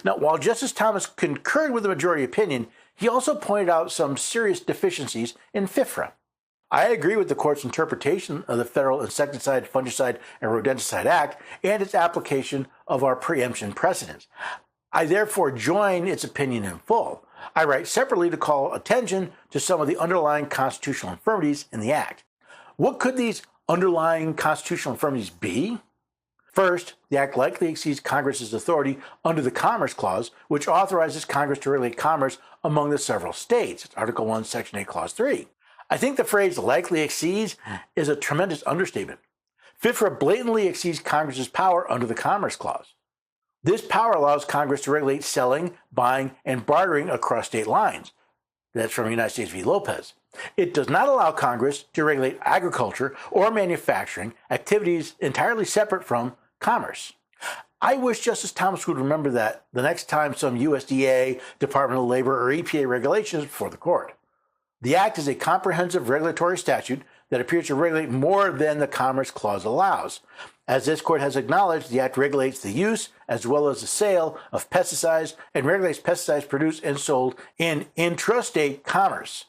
Now, while Justice Thomas concurred with the majority opinion, he also pointed out some serious deficiencies in FIFRA. I agree with the court's interpretation of the Federal Insecticide, Fungicide, and Rodenticide Act and its application of our preemption precedents. I therefore join its opinion in full. I write separately to call attention to some of the underlying constitutional infirmities in the Act. What could these underlying constitutional infirmities be? First, the Act likely exceeds Congress's authority under the Commerce Clause, which authorizes Congress to regulate commerce among the several states. It's Article 1, Section 8, Clause 3. I think the phrase likely exceeds is a tremendous understatement. FIFRA blatantly exceeds Congress's power under the Commerce Clause. This power allows Congress to regulate selling, buying, and bartering across state lines. That's from United States v. Lopez. It does not allow Congress to regulate agriculture or manufacturing activities entirely separate from commerce. I wish Justice Thomas would remember that the next time some USDA, Department of Labor, or EPA regulation is before the court. The Act is a comprehensive regulatory statute that appears to regulate more than the Commerce Clause allows. As this court has acknowledged, the Act regulates the use as well as the sale of pesticides and regulates pesticides produced and sold in intrastate commerce.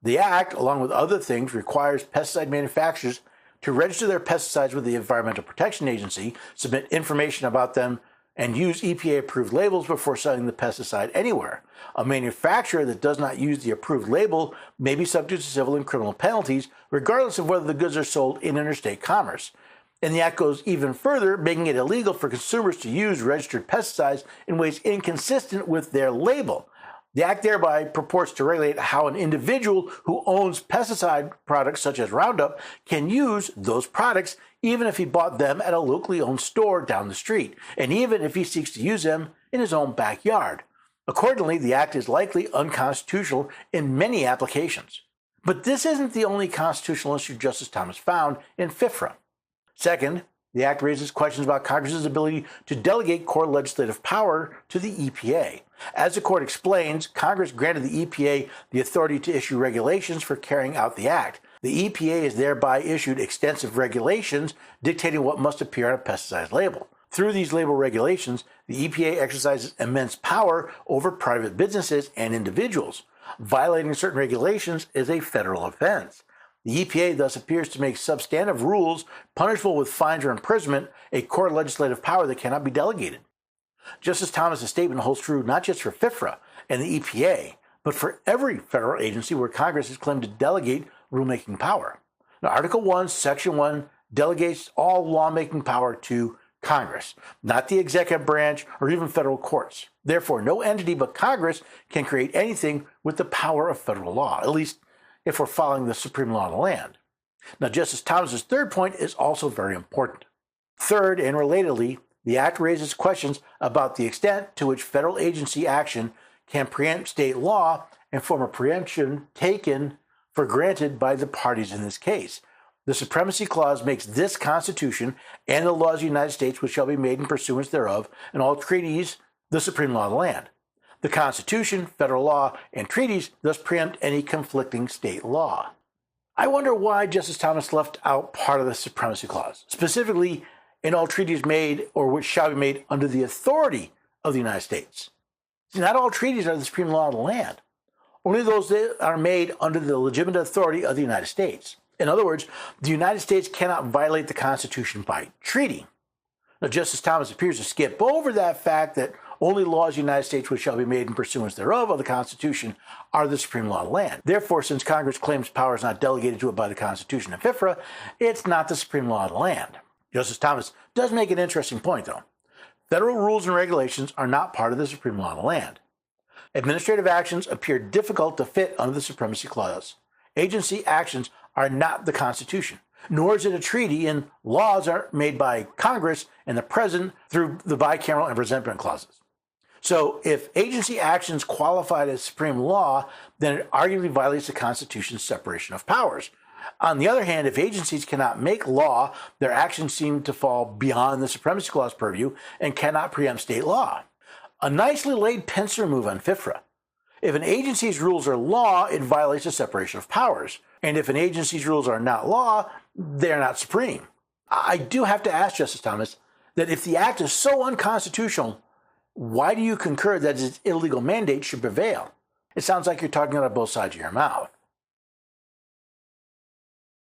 The Act, along with other things, requires pesticide manufacturers to register their pesticides with the Environmental Protection Agency, submit information about them, and use EPA-approved labels before selling the pesticide anywhere. A manufacturer that does not use the approved label may be subject to civil and criminal penalties, regardless of whether the goods are sold in interstate commerce. And the Act goes even further, making it illegal for consumers to use registered pesticides in ways inconsistent with their label. The Act thereby purports to regulate how an individual who owns pesticide products such as Roundup can use those products even if he bought them at a locally owned store down the street, and even if he seeks to use them in his own backyard. Accordingly, the Act is likely unconstitutional in many applications. But this isn't the only constitutional issue Justice Thomas found in FIFRA. Second, the Act raises questions about Congress's ability to delegate core legislative power to the EPA. As the court explains, Congress granted the EPA the authority to issue regulations for carrying out the Act. The EPA has thereby issued extensive regulations dictating what must appear on a pesticide label. Through these label regulations, the EPA exercises immense power over private businesses and individuals. Violating certain regulations is a federal offense. The EPA thus appears to make substantive rules punishable with fines or imprisonment a core legislative power that cannot be delegated. Justice Thomas' statement holds true not just for FIFRA and the EPA, but for every federal agency where Congress has claimed to delegate rulemaking power. Now, Article 1, Section 1 delegates all lawmaking power to Congress, not the executive branch or even federal courts. Therefore, no entity but Congress can create anything with the power of federal law, at least if we're following the supreme law of the land. Now, Justice Thomas's third point is also very important. Third, and relatedly, the Act raises questions about the extent to which federal agency action can preempt state law and form a preemption taken for granted by the parties in this case. The Supremacy Clause makes this Constitution and the laws of the United States which shall be made in pursuance thereof, and all treaties, the supreme law of the land. The Constitution, federal law, and treaties thus preempt any conflicting state law. I wonder why Justice Thomas left out part of the Supremacy Clause, specifically in all treaties made or which shall be made under the authority of the United States. See, not all treaties are the supreme law of the land. Only those that are made under the legitimate authority of the United States. In other words, the United States cannot violate the Constitution by treaty. Now, Justice Thomas appears to skip over that fact that only laws of the United States which shall be made in pursuance thereof of the Constitution are the supreme law of the land. Therefore, since Congress claims power is not delegated to it by the Constitution and FIFRA, it's not the supreme law of the land. Justice Thomas does make an interesting point, though. Federal rules and regulations are not part of the supreme law of the land. Administrative actions appear difficult to fit under the Supremacy Clause. Agency actions are not the Constitution, nor is it a treaty, and laws are made by Congress and the President through the bicameral and presentment clauses. So if agency actions qualified as supreme law, then it arguably violates the Constitution's separation of powers. On the other hand, if agencies cannot make law, their actions seem to fall beyond the Supremacy Clause purview and cannot preempt state law. A nicely laid pincer move on FIFRA. If an agency's rules are law, it violates the separation of powers. And if an agency's rules are not law, they're not supreme. I do have to ask Justice Thomas that if the Act is so unconstitutional, Why do you concur that its illegal mandate should prevail? It sounds like you're talking out of both sides of your mouth.